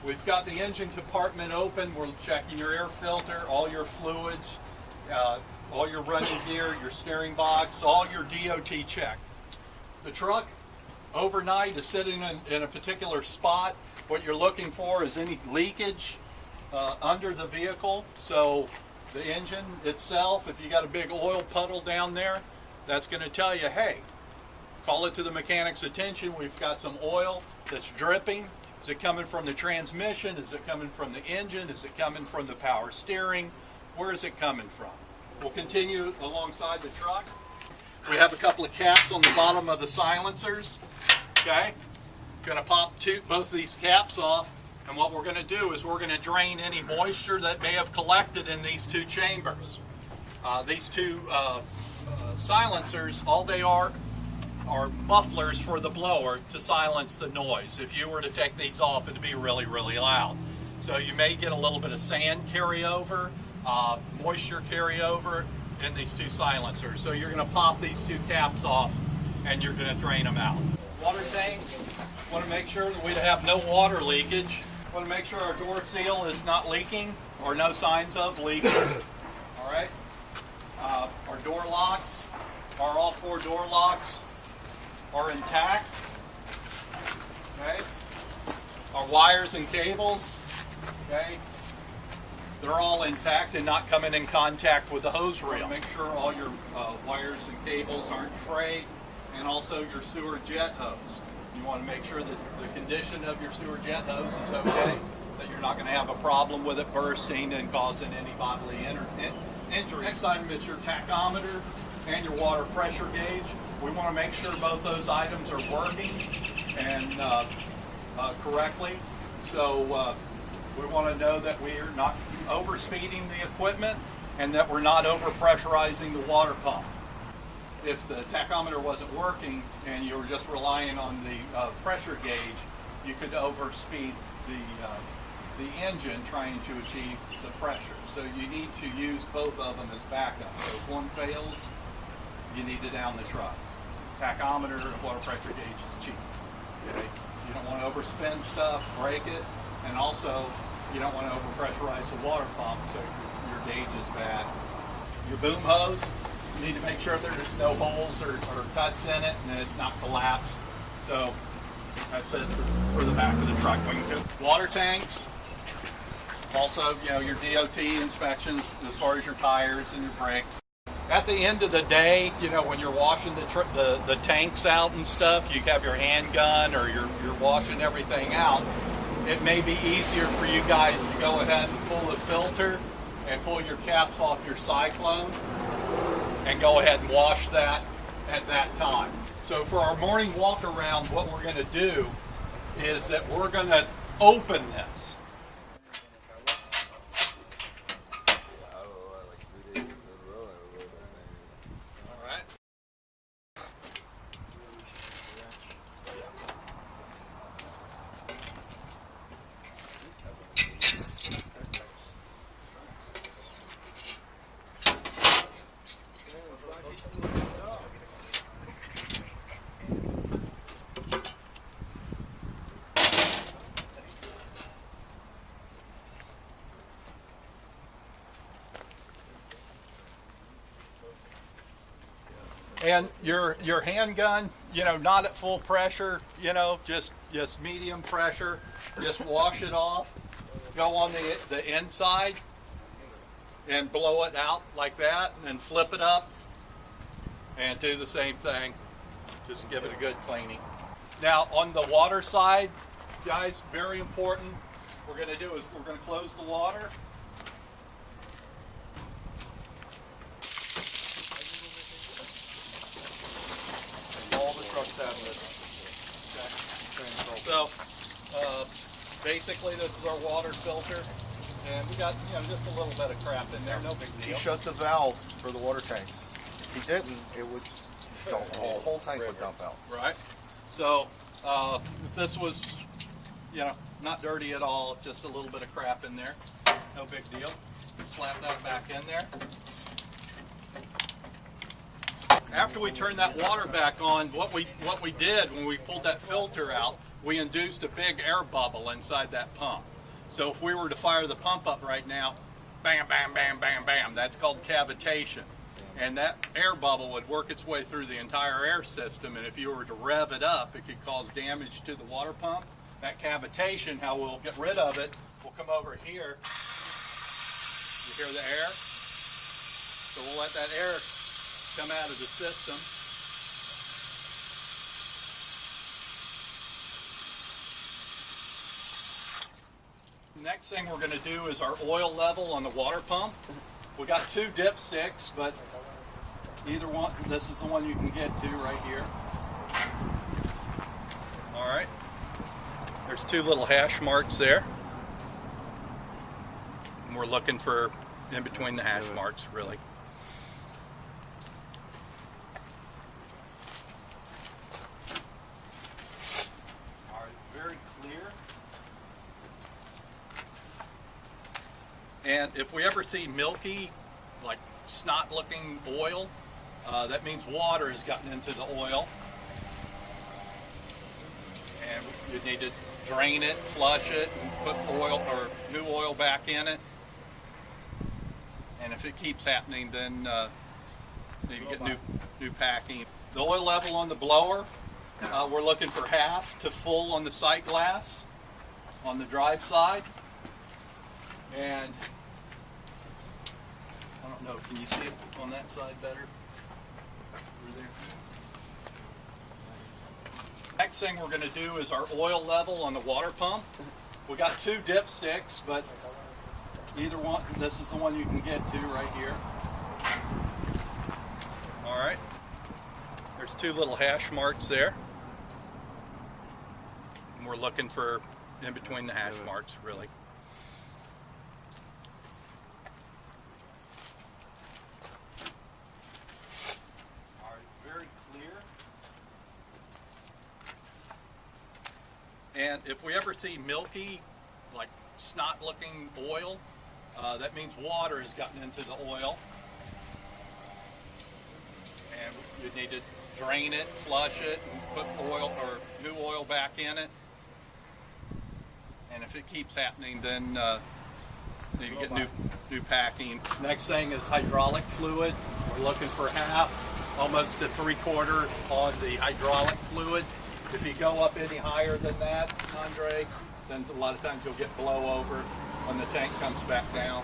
We've got the engine compartment open. We're checking your air filter, all your fluids, all your running gear, your steering box, all your DOT check. The truck overnight is sitting in a particular spot. What you're looking for is any leakage under the vehicle. So the engine itself, if you got a big oil puddle down there, that's going to tell you, hey, call it to the mechanic's attention. We've got some oil that's dripping. Is it coming from the transmission? Is it coming from the engine? Is it coming from the power steering? Where is it coming from? We'll continue alongside the truck. We have a couple of caps on the bottom of the silencers. Okay, going to pop both these caps off, and what we're going to do is we're going to drain any moisture that may have collected in these two chambers. These two silencers, all they are mufflers for the blower to silence the noise. If you were to take these off, it'd be really, really loud. So you may get a little bit of sand carryover, moisture carryover in these two silencers. So you're going to pop these two caps off and you're going to drain them out. Water tanks, want to make sure that we have no water leakage. Want to make sure our door seal is not leaking or no signs of leaking. All right. Our door locks, all four door locks are intact. Okay. Our wires and cables, okay, they're all intact and not coming in contact with the hose reel. Make sure all your wires and cables aren't frayed, and also your sewer jet hose. You want to make sure that the condition of your sewer jet hose is okay, that you're not going to have a problem with it bursting and causing any bodily injury. Next item is your tachometer and your water pressure gauge. We want to make sure both those items are working and correctly. So we want to know that we are not overspeeding the equipment and that we're not overpressurizing the water pump. If the tachometer wasn't working and you were just relying on the pressure gauge, you could overspeed the engine trying to achieve the pressure. So you need to use both of them as backup. So if one fails, you need to down the truck. Tachometer and water pressure gauge is cheap. Okay? You don't want to overspend stuff, break it, and also you don't want to overpressurize the water pump so your gauge is bad. Your boom hose, you need to make sure that there's no holes or cuts in it and that it's not collapsed. So that's it for the back of the truck. Water tanks, also your DOT inspections as far as your tires and your brakes. At the end of the day, when you're washing the tanks out and stuff, you have your handgun or you're washing everything out, it may be easier for you guys to go ahead and pull the filter and pull your caps off your Cyclone and go ahead and wash that at that time. So for our morning walk around, what we're going to do is that we're going to open this. And your handgun, not at full pressure, just medium pressure. Just wash it off. Go on the inside and blow it out like that, and then flip it up and do the same thing. Just give it a good cleaning. Now on the water side, guys, very important. What we're going to do is we're going to close the water. So basically this is our water filter, and we got just a little bit of crap in there, no big deal. He shut the valve for the water tanks. If he didn't, it would the whole tank would dump out. Right. So if this was not dirty at all, just a little bit of crap in there, no big deal. Slap that back in there. After we turned that water back on, what we did when we pulled that filter out, we induced a big air bubble inside that pump. So if we were to fire the pump up right now, bam, bam, bam, bam, bam, that's called cavitation. And that air bubble would work its way through the entire air system, and if you were to rev it up, it could cause damage to the water pump. That cavitation, how we'll get rid of it, we'll come over here. You hear the air? So we'll let that air come out of the system. Next thing we're going to do is our oil level on the water pump. We got two dipsticks, but either one, this is the one you can get to right here. All right. There's two little hash marks there. And we're looking for in between the hash marks, really. All right, very clear. And if we ever see milky, like snot-looking oil, that means water has gotten into the oil. And you need to drain it, flush it, and put oil or new oil back in it. And if it keeps happening, then you get new packing. The oil level on the blower, we're looking for half to full on the sight glass on the drive side. And I don't know, can you see it on that side better? Over there. Next thing we're going to do is our oil level on the water pump. We got two dipsticks, but either one, this is the one you can get to right here. All right. There's two little hash marks there. And we're looking for in between the hash marks, really. All right, very clear. And if we ever see milky, like snot-looking oil, that means water has gotten into the oil. And you need to drain it, flush it, and put oil or new oil back in it. And if it keeps happening, then you get new packing. Next thing is hydraulic fluid. We're looking for half, almost to 3/4 on the hydraulic fluid. If you go up any higher than that, Andre, then a lot of times you'll get blowover when the tank comes back down.